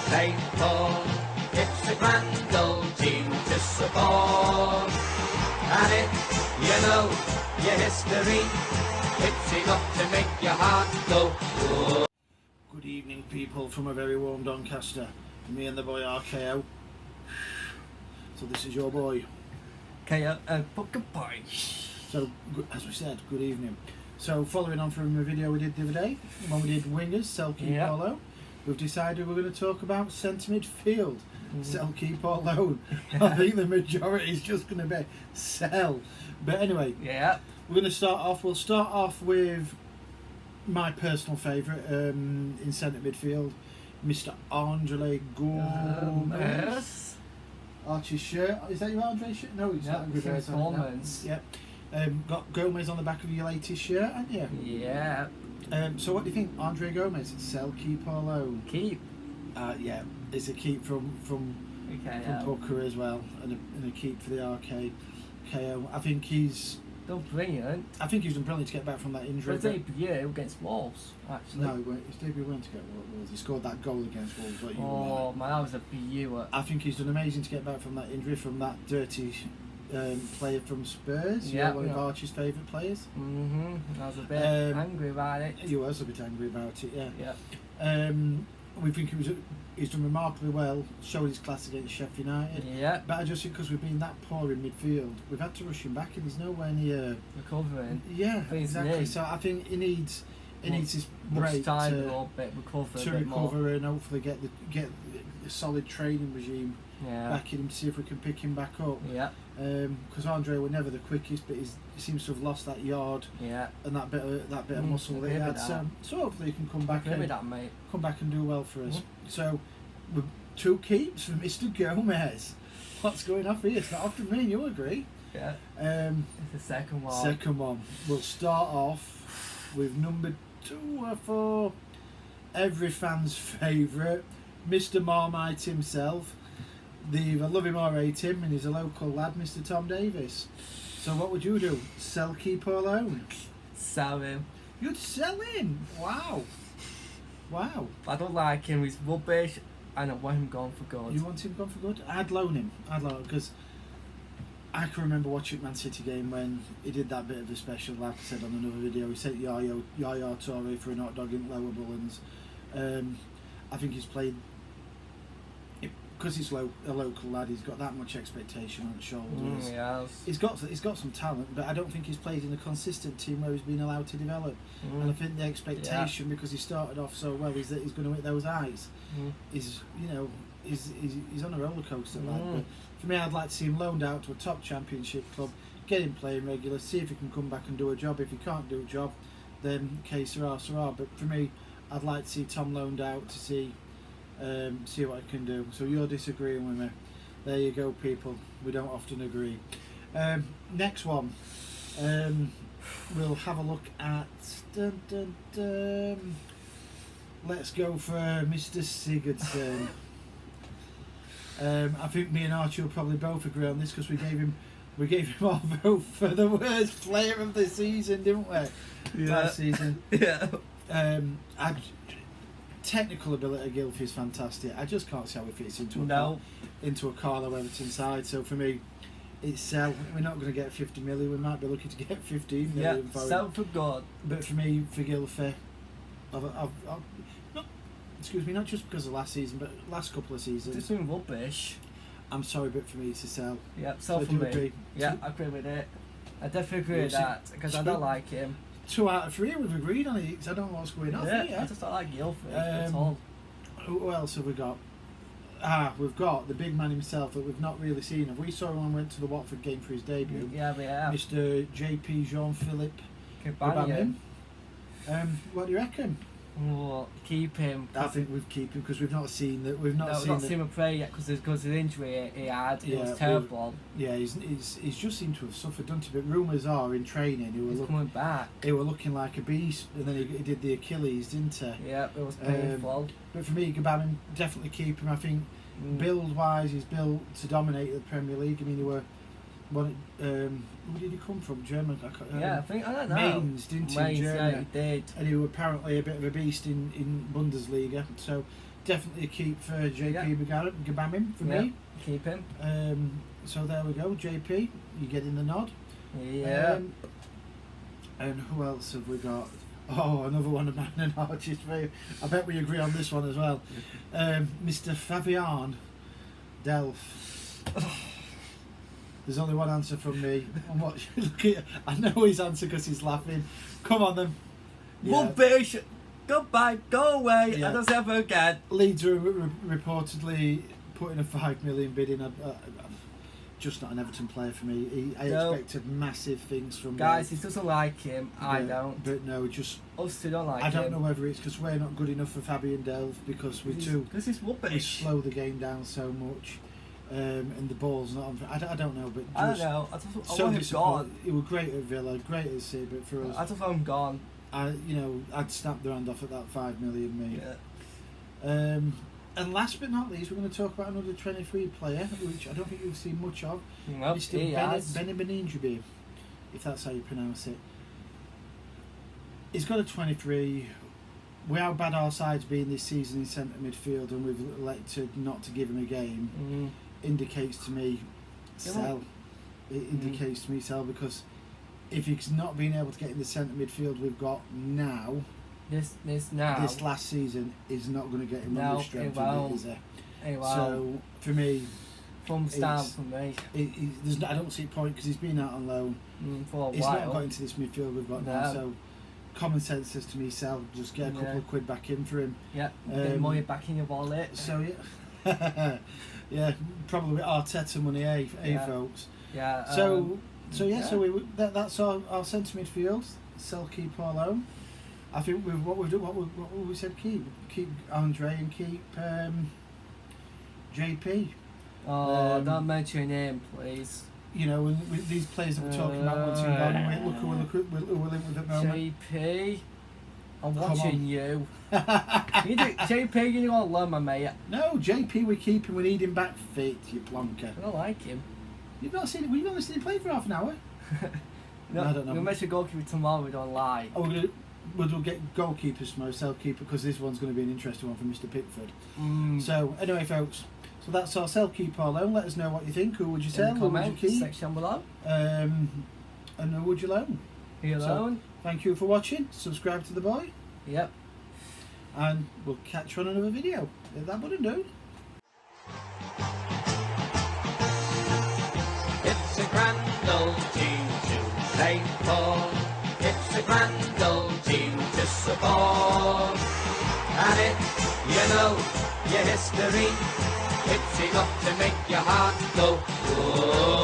faithful. It's a grand old team to support. And if you know your history, it's enough to make your heart go. Whoa. Good evening, people, from a very warm Doncaster. Me and the boy RKO. So this is your boy. RKO and Pukka boy. So, as we said, good evening. So, following on from the video we did the other day, when we did wingers, sell, keep, or loan, we've decided we're going to talk about centre midfield, sell, keep, or loan. I think the majority is just going to be sell. But anyway, we're going to start off. We'll start off with my personal favourite in centre midfield, Mr. Andre Gomez. Archie's shirt. Is that your Andre shirt? No, it's not. It's Gomez. Yep. Got Gomez on the back of your latest shirt, haven't you? Yeah. So what do you think, Andre Gomez? Sell, keep, or loan? Keep. Yeah, it's a keep from Pukka as well, and a keep for the RKO. I think he's done brilliant. I think he's done brilliant to get back from that injury. His debut against Wolves, actually. No, his debut went to get Wolves. He scored that goal against Wolves. Oh man, that was a beauty. I think he's done amazing to get back from that injury, from that dirty player from Spurs. One of Archie's favourite players. I was a bit angry about it. You was a bit angry about it, yeah. Yeah. We think he's done remarkably well, showed his class against Sheffield United. Yeah. But I just think because we've been that poor in midfield, we've had to rush him back, and he's nowhere near recovering. Yeah, exactly. So I think he needs this break time to recover and hopefully get the solid training regime back in him to see if we can pick him back up. Yeah. Because Andre were never the quickest, but he seems to have lost that yard and that bit of muscle that he had. So hopefully he can come back and do well for us. So with 2 keeps for Mr. Gomez. What's going off here? It's not often me and you agree. Yeah. It's the second one. Second one. We'll start off with number 2 or 4. Every fan's favourite, Mr. Marmite himself. They either love him or hate him, and he's a local lad, Mr. Tom Davis. So what would you do? Sell, keep, or loan? Sell him. You'd sell him? Wow. I don't like him, he's rubbish, and I want him gone for good. You want him gone for good? I'd loan him, because I can remember watching Man City game when he did that bit of a special, like I said on another video. He sent Yaya Toure for an hot dog in Lower Bullens. I think he's played, because he's a local lad, he's got that much expectation on his shoulders. He's got some talent, but I don't think he's played in a consistent team where he's been allowed to develop. And I think the expectation, because he started off so well, is that he's going to hit those eyes. He's on a roller coaster, lad. But for me, I'd like to see him loaned out to a top championship club, get him playing regular, see if he can come back and do a job. If he can't do a job, then que sera, sera. But for me, I'd like to see Tom loaned out to see what I can do. So you're disagreeing with me. There you go, people. We don't often agree. Next one. We'll have a look at... Let's go for Mr. Sigurdsson. I think me and Archie will probably both agree on this, because we gave him our vote for the worst player of the season, didn't we? Last season. Technical ability of Gylfi is fantastic. I just can't see how he fits into a Carlo Everton side. So for me, it's sell. We're not going to get 50 million. We might be looking to get 15 million for him. Sell for God. But for me, for Gylfi, not just because of last season, but last couple of seasons. It's been rubbish. I'm sorry, but for me, it's a sell. Yeah, sell for me. Agree? Yeah, I agree with it. I definitely agree with that, because I don't like him. 2 out of 3 we've agreed on it, because I don't know what's going on here. I just don't like Gylfi at all. Who else have we got? We've got the big man himself that we've not really seen. We saw him when he went to the Watford game for his debut. Yeah, we have. Mr. JP Jean-Philippe Gbamin. What do you reckon? Oh, keep him. I think we've keep him, because we've not seen that. We've not seen him play yet, because of the injury he had. It was terrible. He's just seemed to have suffered, don't he? But rumours are in training he's coming back. He was looking like a beast, and then he did the Achilles, didn't he? Yeah, it was painful. But for me, Gbamin, definitely keep him. I think build-wise, he's built to dominate the Premier League. I mean, he were where did he come from? German? I don't know. Mainz, didn't he? Germany. Yeah, he did. And he was apparently a bit of a beast in Bundesliga. So definitely a keep for JP Gabamim for me. Keep him. So there we go, JP, you getting the nod. Yeah. And who else have we got? Oh, another one of mine and Archie's favourite. I bet we agree on this one as well. Mr. Fabian Delph. There's only one answer from me. I know his answer because he's laughing. Come on then. Rubbish! Goodbye, go away, Yeah. I don't ever again. Leeds are reportedly putting a 5 million bid in. Just not an Everton player for me. I expected massive things from guys. He doesn't like him. I don't. But no, just us two don't like him. I don't know whether it's because we're not good enough for Fabian Delph because we slow the game down so much, and the ball's not on. I don't know, but I don't know. I want him gone. He was great at Villa, great at Sea, but for us, I just want him gone. I'd snap the hand off at that 5 million, mate. Yeah. And last but not least, we're going to talk about another 23 player, which I don't think you've seen much of. Nope, Mr. Benny Beninjabi, if that's how you pronounce it. He's got a 23. With how bad our side's been this season in centre midfield, and we've elected not to give him a game, indicates to me sell. It indicates to me sell because if he's not been able to get in the centre midfield we've got now, this last season is not going to get him on the strength of it, is it? So for me, thumbs down for me. I don't see a point because he's been out on loan. For a he's while. not got into this midfield we've got now. So common sense says to me, sell. Just get a couple of quid back in for him. Yeah, get money back in your wallet. So yeah, probably Arteta money, folks. Yeah. So that's our centre midfield. Sell, keep, or loan. I think what we said, keep Andre and keep JP. Oh, don't mention your name, please. With these players that we're talking about, look who we're in with at the moment. JP, I'm watching you. JP, you don't learn, my mate. No, JP, we keep him. We need him back fit. You plonker. I don't like him. You've not seen him play for half an hour. No, I don't know. We'll make a goalkeeper tomorrow. We don't lie. Oh, we'll get goalkeepers tomorrow, sell keeper, because this one's going to be an interesting one for Mr. Pickford. So anyway, folks, so that's our sell, keep, or loan. Let us know what you think. Who would you sell? Who would you keep? Section below. And who would you loan? So, thank you for watching. Subscribe to the boy. Yep. And we'll catch you on another video. Hit that button, dude. It's a grand old team to play for. It's a grand old team to support. And your history, it's enough to make your heart go, whoa.